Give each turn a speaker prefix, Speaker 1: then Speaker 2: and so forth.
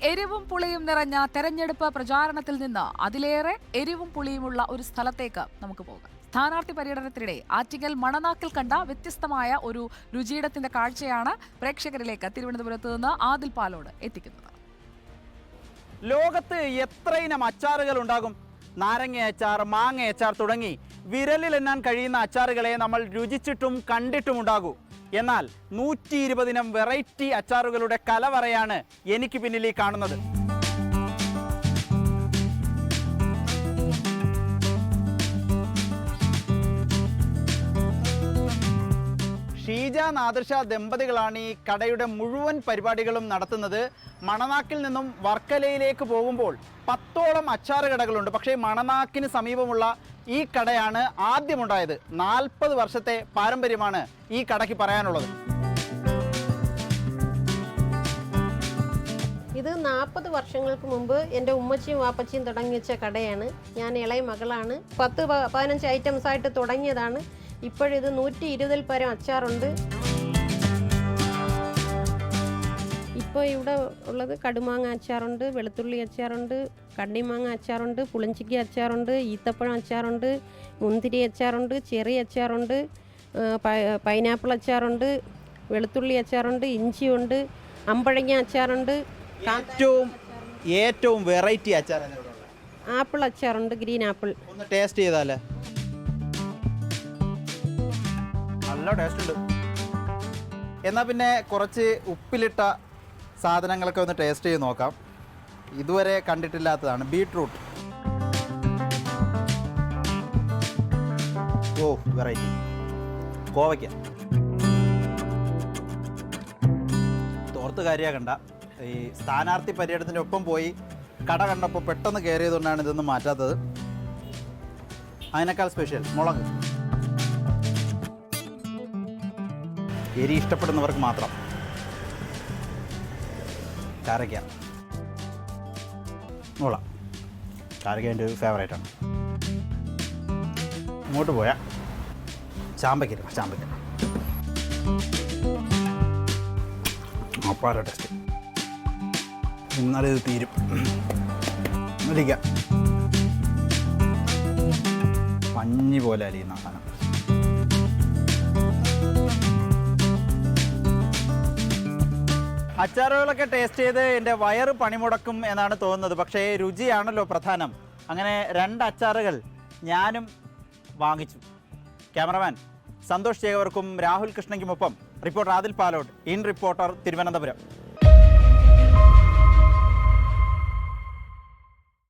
Speaker 1: എരിവും പുളിയും നിറഞ്ഞ തെരഞ്ഞെടുപ്പ് പ്രചാരണത്തിൽ നിന്ന് അതിലേറെ എരിവും പുളിയുമുള്ള ഒരു സ്ഥലത്തേക്ക് നമുക്ക് പോകാം. സ്ഥാനാർത്ഥി പര്യടനത്തിനിടെ ആറ്റിങ്ങൽ മണനാക്കിൽ കണ്ട വ്യത്യസ്തമായ ഒരു രുചിയിടത്തിന്റെ കാഴ്ചയാണ് പ്രേക്ഷകരിലേക്ക് തിരുവനന്തപുരത്ത് നിന്ന് ആദിൽ പാലോട് എത്തിക്കുന്നത്.
Speaker 2: ലോകത്ത് എത്ര ഇനം അച്ചാറുകൾ ഉണ്ടാകും? നാരങ്ങ അച്ചാർ, മാങ്ങ അച്ചാർ തുടങ്ങി വിരലിൽ എണ്ണാൻ കഴിയുന്ന അച്ചാറുകളെ നമ്മൾ രുചിച്ചിട്ടും കണ്ടിട്ടുമുണ്ടാകൂ. എന്നാൽ 120 ഇനം വെറൈറ്റി അച്ചാറുകളുടെ കലവറയാണ് എനിക്ക് പിന്നിൽ ഈ കാണുന്നത്. ഷീജ നാദർഷ ദമ്പതികളാണ് ഈ കടയുടെ മുഴുവൻ പരിപാടികളും നടത്തുന്നത്. മണനാക്കിൽ നിന്നും വർക്കലയിലേക്ക് പോകുമ്പോൾ 10ഓളം അച്ചാറ് കടകളുണ്ട്. പക്ഷേ മണനാക്കിന് സമീപമുള്ള ഈ കടയാണ് ആദ്യമുണ്ടായത്. 40 വർഷത്തെ പാരമ്പര്യമാണ് ഈ കടയ്ക്ക് പറയാനുള്ളത്.
Speaker 3: ഇത് 40 വർഷങ്ങൾക്ക് മുമ്പ് എൻ്റെ ഉമ്മച്ചിയും വാപ്പച്ചിയും തുടങ്ങി വെച്ച കടയാണ്. ഞാൻ ഇളയ മകളാണ്. 10-15 ഐറ്റംസ് ആയിട്ട് തുടങ്ങിയതാണ്. ഇപ്പോഴിത് 120ൽ പരം അച്ചാറുണ്ട്. ഇപ്പോൾ ഇവിടെ ഉള്ളത് കടുമാങ്ങ അച്ചാറുണ്ട്, വെളുത്തുള്ളി അച്ചാറുണ്ട്, കണ്ണിമാങ്ങ അച്ചാറുണ്ട്, പുളിഞ്ചിക്ക അച്ചാറുണ്ട്, ഈത്തപ്പഴം അച്ചാറുണ്ട്, മുന്തിരി അച്ചാറുണ്ട്, ചെറി അച്ചാറുണ്ട്, പൈനാപ്പിൾ അച്ചാറുണ്ട്, വെളുത്തുള്ളി അച്ചാറുണ്ട്, ഇഞ്ചിയുണ്ട്, അമ്പഴങ്ങ അച്ചാറുണ്ട്.
Speaker 2: ഏറ്റവും വെറൈറ്റി അച്ചാർ
Speaker 3: ആപ്പിൾ അച്ചാറുണ്ട്, ഗ്രീൻ ആപ്പിൾ.
Speaker 2: ഒന്ന് ടേസ്റ്റ് ചെയ്താലേ? നല്ല ടേസ്റ്റ് ഉണ്ട്. എന്നാൽ പിന്നെ കുറച്ച് ഉപ്പിലിട്ട സാധനങ്ങളൊക്കെ ഒന്ന് ടേസ്റ്റ് ചെയ്ത് നോക്കാം. ഇതുവരെ കണ്ടിട്ടില്ലാത്തതാണ് ബീട്രൂട്ട്. ഓ, വെറൈറ്റി. കോവയ്ക്ക തോർത്ത് കാര്യമാകണ്ട. ഈ സ്ഥാനാർത്ഥി പര്യടനത്തിൻ്റെ ഒപ്പം പോയി കട കണ്ടപ്പോൾ പെട്ടെന്ന് കയറിയതുകൊണ്ടാണ് ഇതൊന്നും മാറ്റാത്തത്. അതിനേക്കാൾ സ്പെഷ്യൽ മുളക്. എരി ഇഷ്ടപ്പെടുന്നവർക്ക് മാത്രം. കാരക്ക, മുള. കാരക്ക എൻ്റെ ഒരു ഫേവറേറ്റാണ്. ഇങ്ങോട്ട് പോയാൽ ചാമ്പയ്ക്ക. അപ്പാര ടെസ്റ്റ്. ഇന്നലെ ഇത് തീരും. ഇരിക്കാം. പഞ്ഞി പോലെ അലിയുന്ന സാധനം. അച്ചാറുകളൊക്കെ ടേസ്റ്റ് ചെയ്ത് എൻ്റെ വയറ് പണിമുടക്കും എന്നാണ് തോന്നുന്നത്. പക്ഷേ രുചിയാണല്ലോ പ്രധാനം. അങ്ങനെ 2 അച്ചാറുകൾ ഞാനും വാങ്ങിച്ചു. ക്യാമറമാൻ സന്തോഷ് ചേവർക്കും രാഹുൽ കൃഷ്ണയ്ക്കുമൊപ്പം reporter Adil Palode, in reporter, Thiruvananthapuram.